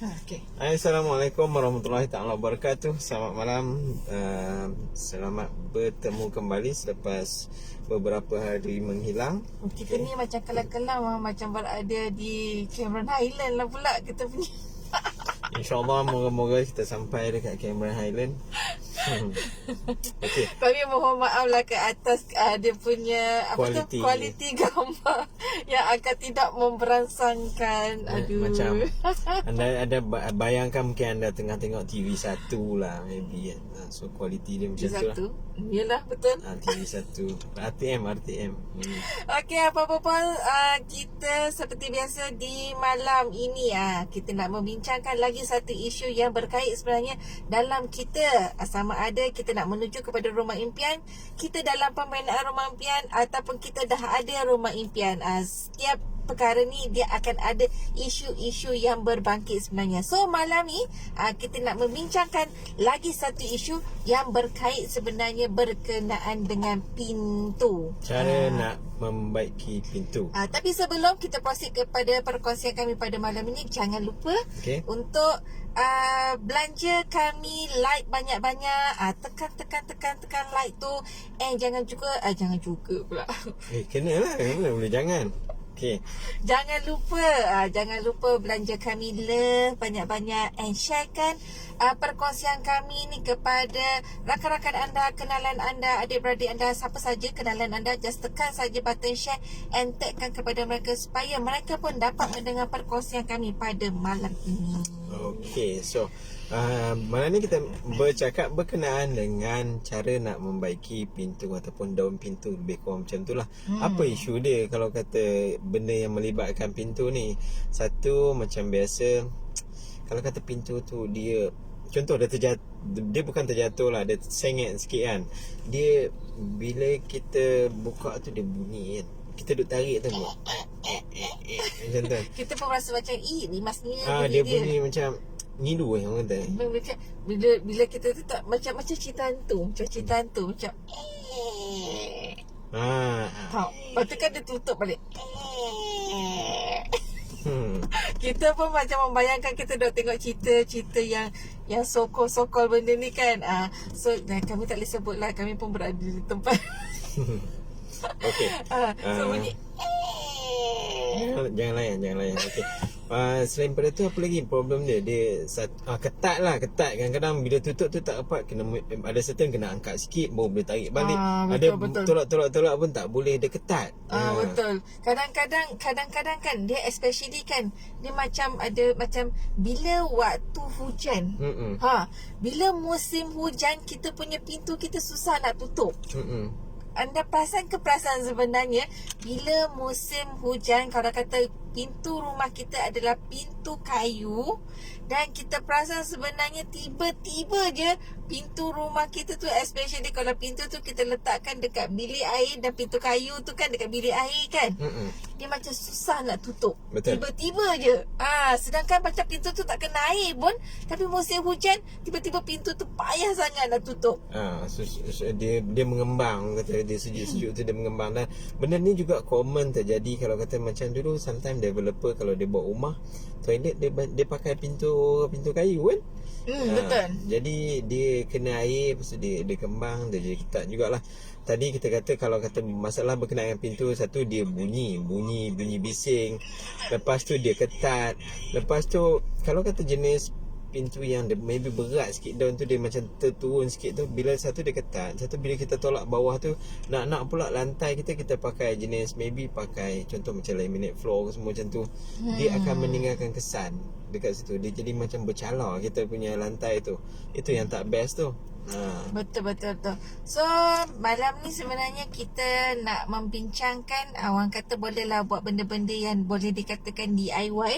Okay. Assalamualaikum warahmatullahi taala wabarakatuh. Selamat malam. Selamat bertemu kembali selepas beberapa hari menghilang. Kita ni macam kelam-kelam macam berada di Cameron Highland lah pula kita punya. InsyaAllah moga-moga kita sampai dekat Cameron Highland. Okey. Tapi mohon maaf lah ke atas dia punya kualiti gambar yang akan tidak memberangsangkan. Aduh. Macam anda ada bayangkan mungkin anda tengah tengok TV1 lah maybe. So kualiti dia macam tu lah. Yalah, betul. TV1 RTM. Okey, apa-apa pun kita seperti biasa di malam ini kita nak membincangkan lagi satu isu yang berkait sebenarnya dalam kita, sama ada kita nak menuju kepada rumah impian, kita dalam pembinaan rumah impian ataupun kita dah ada rumah impian. Setiap perkara ni dia akan ada isu-isu yang berbangkit sebenarnya. So malam ni kita nak membincangkan lagi satu isu yang berkait sebenarnya berkenaan dengan pintu. Cara nak membaiki pintu. Tapi sebelum kita proceed kepada perkongsian kami pada malam ini, jangan lupa untuk belanja kami, like banyak-banyak, tekan like tu, jangan juga pula. Kena lah, boleh jangan. Okay. Jangan lupa belanja kami banyak-banyak and sharekan perkongsian kami ni kepada rakan-rakan anda, kenalan anda, adik-beradik anda, siapa saja kenalan anda. Just tekan saja button share and tagkan kepada mereka supaya mereka pun dapat mendengar perkongsian kami pada malam ini. Okay, so malam ni kita bercakap berkenaan dengan cara nak membaiki pintu ataupun daun pintu, lebih kurang macam tu lah. Apa isu dia kalau kata benda yang melibatkan pintu ni? Satu, macam biasa, kalau kata pintu tu dia, contoh dia bukan terjatuh lah, dia sengit sikit kan. Dia bila kita buka tu dia bunyi kan. Kita duk tarik tu macam tu. Kita pun rasa macam rimas ni dia bunyi macam ngilu orang kata. Bila kita tu tak macam cerita hantu, macam lepas tu kan dia tutup balik. Kita pun macam membayangkan kita dah tengok cerita yang sokol benda ni kan. So kami tak boleh sebut lah, kami pun berada di tempat. Okay. So bunyi Jangan layan. Okay. Selain pada tu, apa lagi problem dia? Dia ketat. Kadang-kadang bila tutup tu tak rapat, ada certain kena angkat sikit baru boleh tarik balik. Betul. Tolak pun tak boleh, dia ketat. Betul. Kadang-kadang kan dia especially kan dia macam ada macam bila waktu hujan. Bila musim hujan kita punya pintu kita susah nak tutup. Anda perasan sebenarnya bila musim hujan, kalau kata pintu rumah kita adalah pintu kayu, dan kita perasan sebenarnya tiba-tiba je pintu rumah kita tu, especially kalau pintu tu kita letakkan dekat bilik air, dan pintu kayu tu kan dekat bilik air kan, dia macam susah nak tutup. Betul. Tiba-tiba je. Sedangkan macam pintu tu tak kena air pun, tapi musim hujan tiba-tiba pintu tu payah sangat nak tutup. Dia mengembang, kata dia sejuk-sejuk tu dia mengembang. Dan benda ni juga common terjadi kalau kata macam dulu sometimes developer kalau dia buat rumah toilet, dia pakai pintu kayu kan. Betul. Jadi dia kena air, lepas tu dia kembang, dia jadi ketat jugalah. Tadi kita kata kalau kata masalah berkenaan dengan pintu, satu dia bunyi bising. Lepas tu dia ketat. Lepas tu kalau kata jenis pintu yang dia maybe berat sikit, daun tu dia macam terturun sikit tu, bila satu dia ketat, satu bila kita tolak bawah tu, nak pula lantai kita pakai jenis, maybe pakai contoh macam laminate floor semua macam tu, dia akan meninggalkan kesan dekat situ. Dia jadi macam bercalar kita punya lantai tu. Itu yang tak best tu. Betul. So malam ni sebenarnya kita nak membincangkan, orang kata bolehlah buat benda-benda yang boleh dikatakan DIY,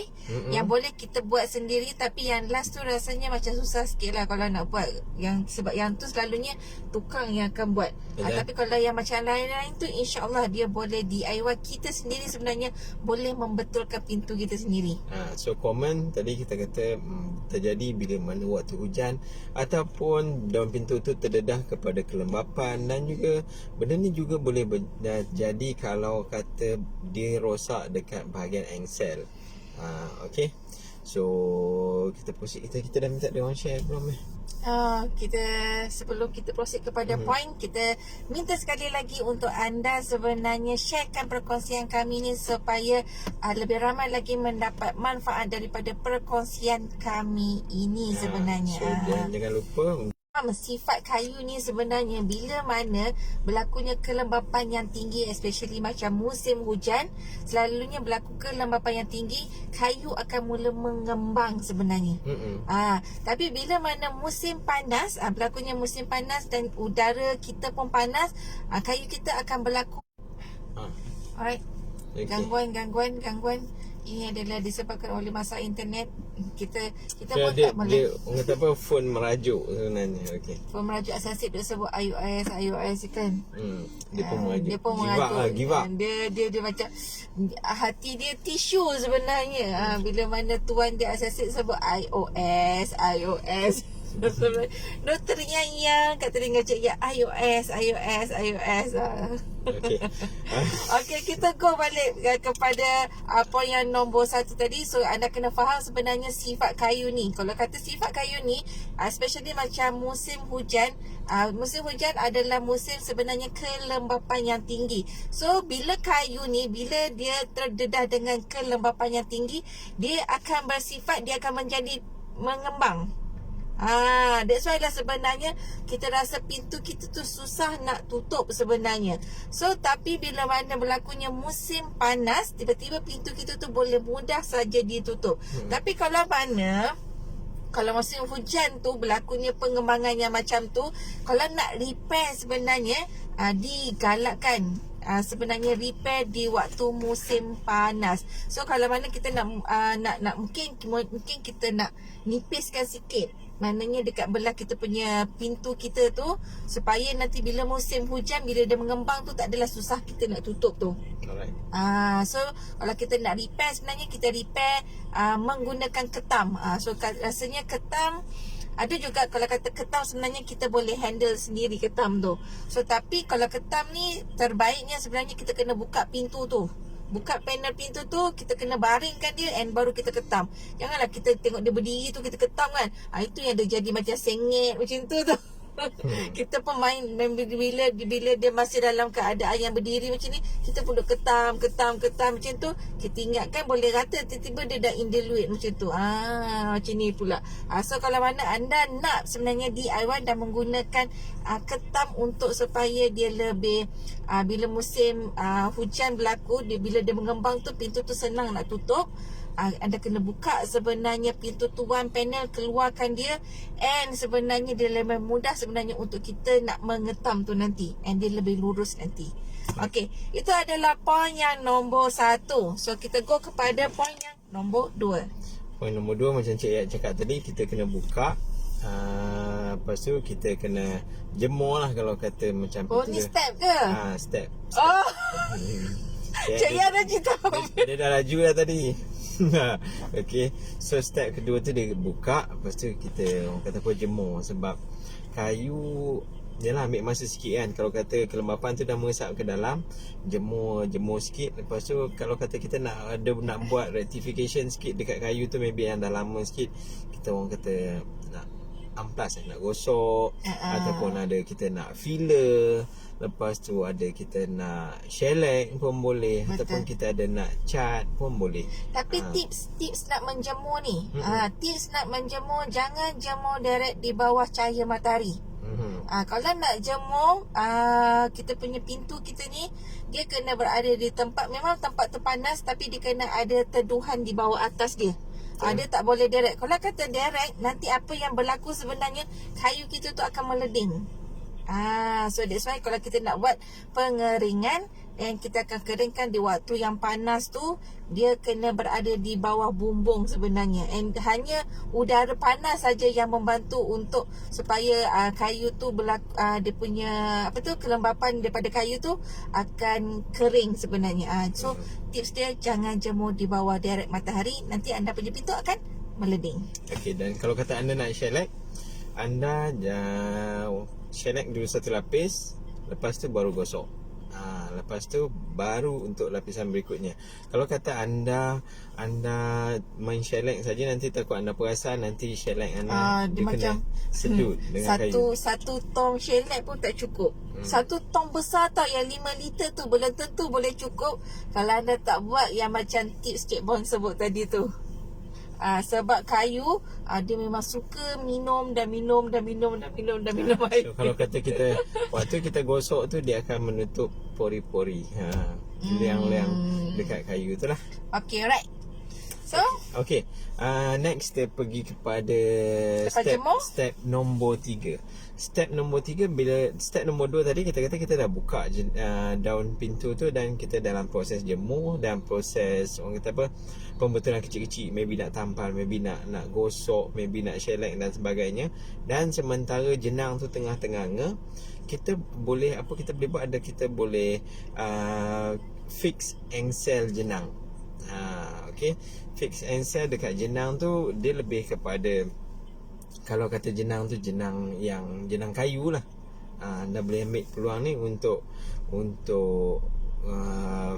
yang boleh kita buat sendiri. Tapi yang last tu rasanya macam susah sikit lah kalau nak buat, sebab yang tu selalunya tukang yang akan buat. Tapi kalau yang macam lain-lain tu, insyaAllah dia boleh DIY. Kita sendiri sebenarnya boleh membetulkan pintu kita sendiri. So common tadi kita kata terjadi bila mana waktu hujan ataupun daun pintu tu terdedah kepada kelembapan, dan juga benda ni juga boleh jadi kalau kata dia rosak dekat bahagian engsel. Okey. So kita proceed, kita dah minta dia orang share belum Kita sebelum kita proceed kepada point, kita minta sekali lagi untuk anda sebenarnya sharekan perkongsian kami ni supaya lebih ramai lagi mendapat manfaat daripada perkongsian kami ini sebenarnya. So jangan lupa Sifat kayu ni sebenarnya bila mana berlakunya kelembapan yang tinggi, especially macam musim hujan, selalunya berlaku kelembapan yang tinggi, kayu akan mula mengembang sebenarnya. Tapi bila mana musim panas, berlakunya musim panas dan udara kita pun panas, kayu kita akan berlaku alright. Okay. Gangguan ini adalah disebabkan oleh masalah internet. Kita pun tak boleh. Dia kata apa, phone merajuk sebenarnya. Okey. Phone merajuk asal dia sebut iOS kan. Dia pun merajuk. Dia pun merajuk. Give up. Dia macam hati dia tisu sebenarnya. Bila mana tuan dia asal sebut iOS. Dia ternyanyi kat telinga cik iOS. Okey, kita go balik kepada poin yang nombor 1 tadi. So anda kena faham sebenarnya sifat kayu ni. Kalau kata sifat kayu ni, especially macam musim hujan, musim hujan adalah musim sebenarnya kelembapan yang tinggi. So bila kayu ni, bila dia terdedah dengan kelembapan yang tinggi, dia akan bersifat, dia akan menjadi mengembang. That's why lah sebenarnya kita rasa pintu kita tu susah nak tutup sebenarnya. So tapi bila mana berlakunya musim panas, tiba-tiba pintu kita tu boleh mudah saja ditutup. Tapi kalau musim hujan tu berlakunya pengembangan yang macam tu, kalau nak repair sebenarnya digalakkan sebenarnya repair di waktu musim panas. So kalau mana kita nak mungkin kita nak nipiskan sikit, maknanya dekat belah kita punya pintu kita tu, supaya nanti bila musim hujan, bila dia mengembang tu, tak adalah susah kita nak tutup tu. Alright. So kalau kita nak repair, sebenarnya kita repair menggunakan ketam. So rasanya ketam ada juga. Kalau kata ketam, sebenarnya kita boleh handle sendiri ketam tu. So tapi kalau ketam ni, terbaiknya sebenarnya kita kena buka pintu tu, buka panel pintu tu, kita kena baringkan dia and baru kita ketam. Janganlah kita tengok dia berdiri tu kita ketam kan. Itu yang dia jadi macam sengit macam tu. Kita pun main bila dia masih dalam keadaan yang berdiri macam ni, kita pun duk ketam macam tu. Kita ingatkan boleh rata, tiba-tiba dia dah indulate macam tu. Macam ni pula. So kalau mana anda nak sebenarnya DIY dan menggunakan ketam untuk supaya dia lebih bila musim hujan berlaku, bila dia mengembang tu, pintu tu senang nak tutup. Anda kena buka sebenarnya pintu tuan panel, keluarkan dia, and sebenarnya dia lebih mudah sebenarnya untuk kita nak mengetam tu nanti, and dia lebih lurus nanti. Okey, itu adalah poin yang nombor 1. So kita go kepada poin yang nombor 2. Poin nombor 2 macam Cik Yat cakap tadi, kita kena buka. Lepas tu kita kena jemur lah, kalau kata macam ni step ke? Step. Cik Yat dah cerita. Dia dah laju dah tadi. Okay. So step kedua tu dia buka. Lepas tu kita orang kata apa, jemur. Sebab kayu, yalah, ambil masa sikit kan. Kalau kata kelembapan tu dah meresap ke dalam, jemur sikit. Lepas tu kalau kata kita nak buat rectification sikit dekat kayu tu, maybe yang dah lama sikit, kita orang kata nak amplas, nak gosok, ataupun ada kita nak filler. Lepas tu ada kita nak shellac pun boleh. Betul. Ataupun kita ada nak cat pun boleh. Tapi tips nak menjemur ni, tips nak menjemur, jangan jemur direct di bawah cahaya matahari. Kalau nak jemur, kita punya pintu kita ni, dia kena berada di tempat, memang tempat tu panas, tapi dia kena ada teduhan di bawah atas dia. Dia tak boleh direct. Kalau kata direct, nanti apa yang berlaku sebenarnya, kayu kita tu akan meleding. So that's why kalau kita nak buat pengeringan, dan kita akan keringkan di waktu yang panas tu, dia kena berada di bawah bumbung sebenarnya. And hanya udara panas saja yang membantu untuk supaya kayu tu dia punya kelembapan daripada kayu tu akan kering sebenarnya. So tips dia, jangan jemur di bawah direct matahari, nanti anda punya pintu akan meleding. Okay, dan kalau kata anda nak shellac, anda shellac dulu satu lapis, lepas tu baru gosok. Lepas tu baru untuk lapisan berikutnya. Kalau kata anda main shellac saja, nanti takut anda perasan nanti shellac anda dia macam sedut dengan kayu. Satu tong shellac pun tak cukup. Satu tong besar tau yang 5 liter tu belum tentu boleh cukup kalau anda tak buat yang macam tips Cik Bon sebut tadi tu. Sebab kayu dia memang suka minum air. So, kalau kata kita waktu kita gosok tu, dia akan menutup pori-pori, liang-liang dekat kayu tu lah. Okay, alright. So okay. Next kita pergi kepada step nombor 3. Step nombor 3, bila step nombor 2 tadi kita kata kita dah buka daun pintu tu dan kita dalam proses jemur dan proses orang kata apa, pembetulan kecil-kecil, maybe nak tampal, maybe nak gosok, maybe nak shellac dan sebagainya. Dan sementara jenang tu tengah-tengah kita boleh buat ada, kita boleh fix engsel jenang. Okay, fix engsel dekat jenang tu dia lebih kepada, kalau kata jenang tu jenang kayu lah. Anda boleh ambil peluang ni untuk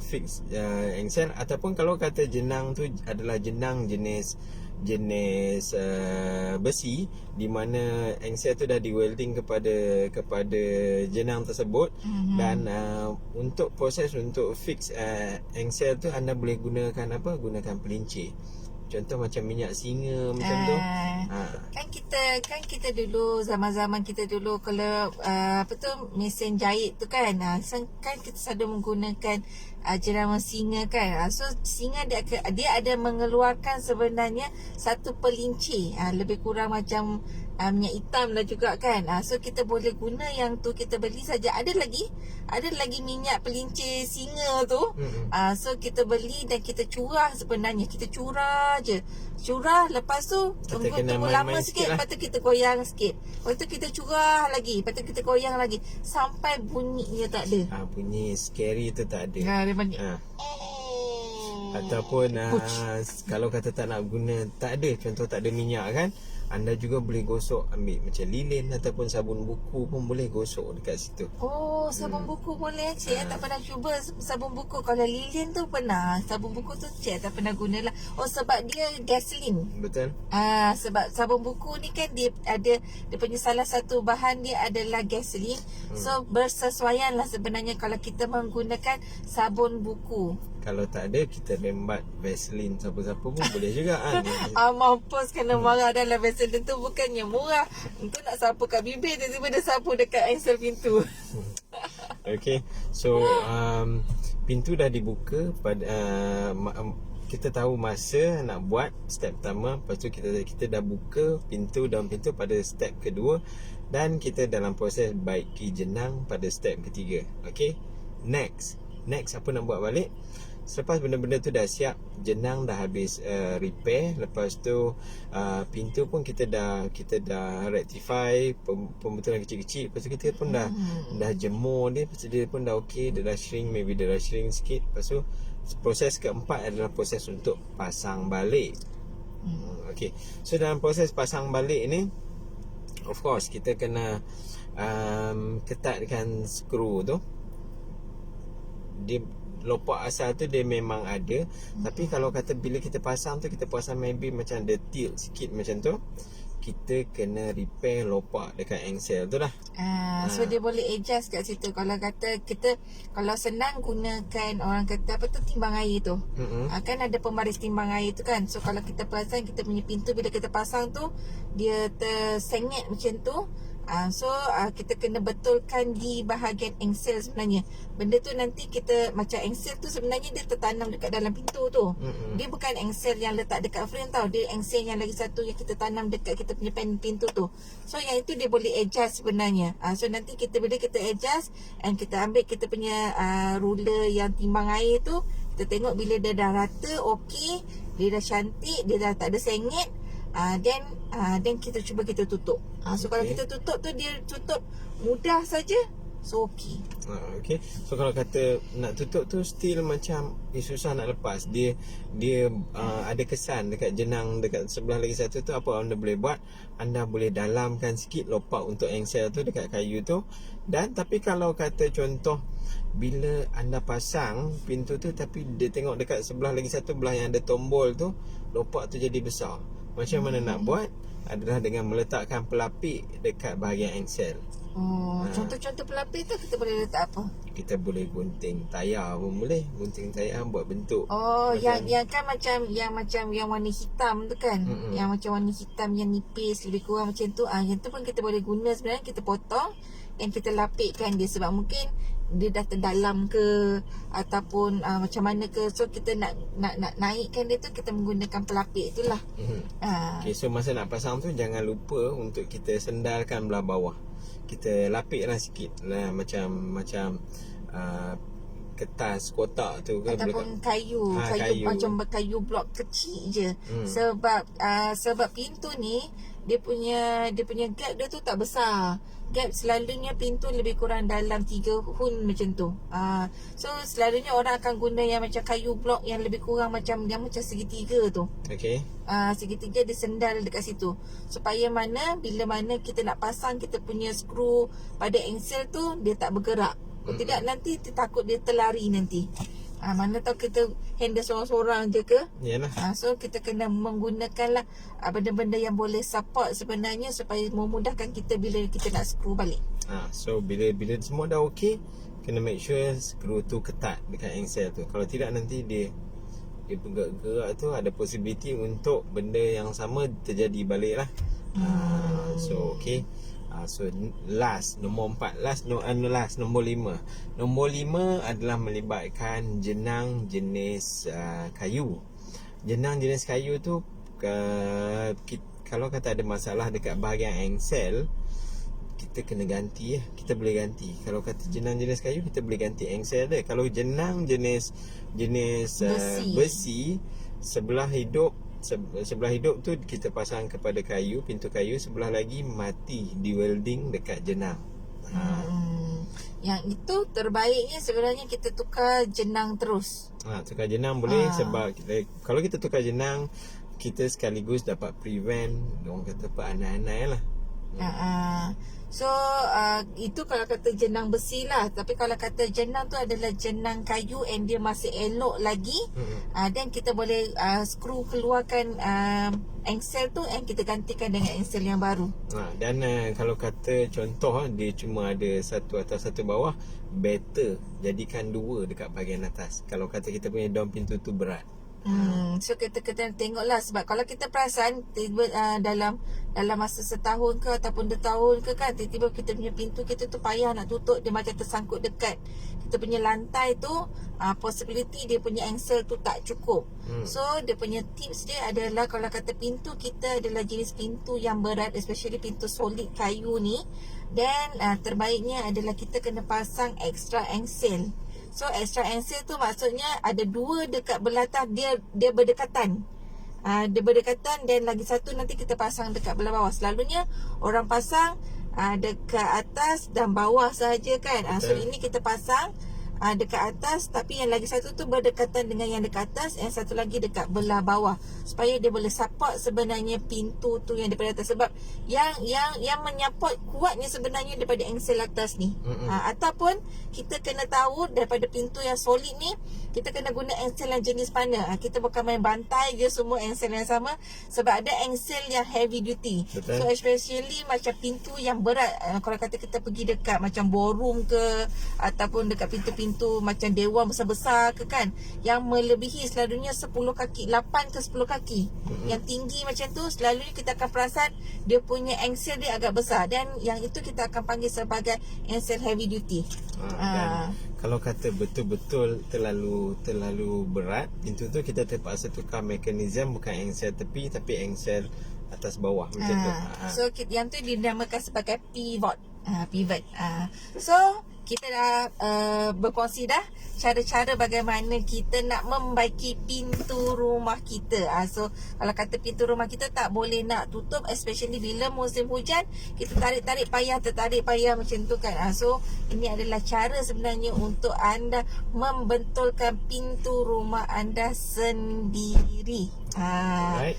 fix engsel, ataupun kalau kata jenang tu adalah jenang jenis besi, di mana engsel tu dah di welding kepada jenang tersebut. Dan untuk proses untuk fix engsel tu anda boleh gunakan pelincir. Contoh macam minyak singa macam tu. Kan kita dulu, zaman-zaman kita dulu, kalau mesin jahit tu kan kita selalu menggunakan jerawan singa kan. So singa dia ada mengeluarkan sebenarnya satu pelincir, lebih kurang macam minyak hitam lah juga kan. So kita boleh guna yang tu, kita beli saja. Ada lagi minyak pelincir singa tu. So kita beli dan kita curah, sebenarnya kita curah je. Lepas tu tunggu lama sikit lah. Lepas tu kita goyang sikit. Lepas tu kita curah lagi. Lepas tu kita goyang lagi sampai bunyinya tak ada. Bunyi scary tu tak ada. Dia banyak. Ataupun kalau kata tak nak guna, tak ada, contoh tak ada minyak kan, anda juga boleh gosok, ambil macam lilin ataupun sabun buku pun boleh gosok dekat situ. Sabun buku boleh. Cik tak pernah cuba sabun buku. Kalau lilin tu pernah, sabun buku tu cik tak pernah guna lah. Sebab dia gasoline. Betul. Sebab sabun buku ni kan dia punya salah satu bahan dia adalah gasoline. So bersesuaian lah sebenarnya kalau kita menggunakan sabun buku. Kalau tak ada, kita rembat Vaseline siapa-siapa pun boleh juga mampus kena marah dalam Vaseline tu bukannya murah. Engkau nak sapu kat bibir, tiba-tiba dia sapu dekat engsel pintu. Okay. So pintu dah dibuka pada kita tahu masa nak buat step pertama. Lepas tu kita dah buka daun pintu pada step kedua, dan kita dalam proses baiki jenang pada step ketiga. Okay. Next apa nak buat balik? Selepas benda-benda tu dah siap, jenang dah habis repair, lepas tu pintu pun kita dah rectify, pembetulan kecil-kecil. Lepas tu kita pun dah jemur dia, lepas tu dia pun dah okey, dia dah shrink sikit. Lepas tu proses keempat adalah proses untuk pasang balik. Okay. So dalam proses pasang balik ni, of course kita kena ketatkan skru tu. Dia lopak asal tu dia memang ada, tapi kalau kata bila kita pasang tu, kita pasang maybe macam ada tilt sikit macam tu, kita kena repair lopak dekat engsel tu lah. So dia boleh adjust kat situ. Kalau kata kita, kalau senang gunakan orang kata timbang air tu. Kan ada pembaris timbang air tu kan. So kalau kita pasang, kita punya pintu bila kita pasang tu dia tersengit macam tu. So kita kena betulkan di bahagian engsel sebenarnya. Benda tu nanti kita, macam engsel tu sebenarnya dia tertanam dekat dalam pintu tu. Dia bukan engsel yang letak dekat frame tau. Dia engsel yang lagi satu yang kita tanam dekat kita punya pintu tu. So yang itu dia boleh adjust sebenarnya. So nanti bila kita adjust, and kita ambil kita punya ruler yang timbang air tu, kita tengok bila dia dah rata, okey, dia dah cantik, dia dah tak ada sengit, then kita cuba kita tutup. So kalau kita tutup tu, dia tutup mudah saja. So okey. Okay. So kalau kata nak tutup tu still macam susah nak lepas. Dia ada kesan dekat jenang dekat sebelah lagi satu tu. Apa anda boleh buat? Anda boleh dalamkan sikit lopak untuk engsel tu dekat kayu tu. Dan tapi kalau kata contoh bila anda pasang pintu tu tapi dia tengok dekat sebelah lagi satu belah yang ada tombol tu, lopak tu jadi besar. Macam mana nak buat adalah dengan meletakkan pelapik dekat bahagian engsel. Contoh-contoh pelapis tu kita boleh letak apa? Kita boleh gunting tayar pun boleh. Gunting tayar buat bentuk. Yang kan macam yang warna hitam tu kan. Yang macam warna hitam yang nipis lebih kurang macam tu. Yang tu pun kita boleh guna sebenarnya, kita potong dan kita lapikkan dia sebab mungkin dia dah terdalam ke ataupun macam mana ke. So kita nak naikkan dia tu, kita menggunakan pelapik itulah. Okay, so masa nak pasang tu jangan lupa untuk kita sendalkan belah bawah. Kita lapiklah sikit lah, macam kertas kotak tu ke, ataupun kayu macam kayu blok kecil je. Sebab pintu ni dia punya gap dia tu tak besar. Gap selalunya pintu lebih kurang dalam 3 hun macam tu. So selalunya orang akan guna yang macam kayu blok yang lebih kurang macam segitiga tu. Okay. Segitiga dia sendal dekat situ. Supaya bila mana kita nak pasang kita punya skru pada engsel tu, dia tak bergerak. Kalau tidak nanti takut dia terlari nanti. Mana tahu kita handle seorang-seorang je ke. Yalah. So kita kena menggunakanlah benda-benda yang boleh support sebenarnya supaya memudahkan kita bila kita nak skru balik. So bila semua dah okey, kena make sure skru tu ketat dekat engsel tu. Kalau tidak nanti dia bergerak tu, ada possibility untuk benda yang sama terjadi balik lah. So okay. So last, nombor 4. Nombor 5. Nombor 5 adalah melibatkan jenang jenis kayu. Jenang jenis kayu tu kalau kata ada masalah dekat bahagian engsel, kita kena ganti. Kita boleh ganti. Kalau kata jenang jenis kayu, kita boleh ganti engsel dia. Kalau jenang jenis besi, sebelah hidup tu kita pasang kepada kayu, pintu kayu, sebelah lagi mati di welding dekat jenang. Yang itu terbaiknya sebenarnya kita tukar jenang terus. Tukar jenang boleh sebab kalau kita tukar jenang, kita sekaligus dapat prevent orang kata apa, anai-anai lah. So itu kalau kata jenang besi lah. Tapi kalau kata jenang tu adalah jenang kayu and dia masih elok lagi, then kita boleh skru keluarkan engsel tu and kita gantikan dengan engsel yang baru. Dan kalau kata contoh dia cuma ada satu atas satu bawah, better jadikan 2 dekat bahagian atas. Kalau kata kita punya daun pintu tu berat. So kita tengoklah. Sebab kalau kita perasan dalam masa setahun ke ataupun 2 tahun ke kan, tiba-tiba kita punya pintu kita tu payah nak tutup, dia macam tersangkut dekat kita punya lantai tu, possibility dia punya engsel tu tak cukup. So dia punya tips dia adalah, kalau kata pintu kita adalah jenis pintu yang berat, especially pintu solid kayu ni, then terbaiknya adalah kita kena pasang extra engsel. So extra engsel tu maksudnya ada 2 dekat belah atas, dia berdekatan. Dia berdekatan, dan lagi satu nanti kita pasang dekat belah bawah. Selalunya orang pasang dekat atas dan bawah sahaja kan. So ini kita pasang dekat atas, tapi yang lagi satu tu berdekatan dengan yang dekat atas, yang satu lagi dekat belah bawah, supaya dia boleh support sebenarnya pintu tu yang daripada atas. Sebab yang menyupport kuatnya sebenarnya daripada engsel atas ni. Ataupun kita kena tahu daripada pintu yang solid ni, kita kena guna engsel yang jenis mana. Kita bukan main bantai je semua engsel yang sama, sebab ada engsel yang heavy duty. So especially macam pintu yang berat, kalau kata kita pergi dekat macam ballroom ke, ataupun dekat pintu macam dewan besar-besar ke kan, yang melebihi selalunya 10 kaki, 8 ke 10 kaki, yang tinggi macam tu, selalunya kita akan perasan dia punya engsel dia agak besar, dan yang itu kita akan panggil sebagai engsel heavy duty. Dan kalau kata betul-betul terlalu berat pintu tu, kita terpaksa tukar mekanisme, bukan engsel tepi tapi engsel atas bawah macam tu. So yang tu dinamakan sebagai pivot. So kita dah berkongsi dah cara-cara bagaimana kita nak membaiki pintu rumah kita. So kalau kata pintu rumah kita tak boleh nak tutup, especially bila musim hujan, kita tarik-tarik payah, tertarik payah macam tu kan. So ini adalah cara sebenarnya untuk anda membentulkan pintu rumah anda sendiri. Alright.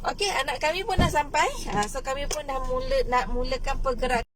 Okey, anak kami pun dah sampai. So kami pun dah mulakan pergerakan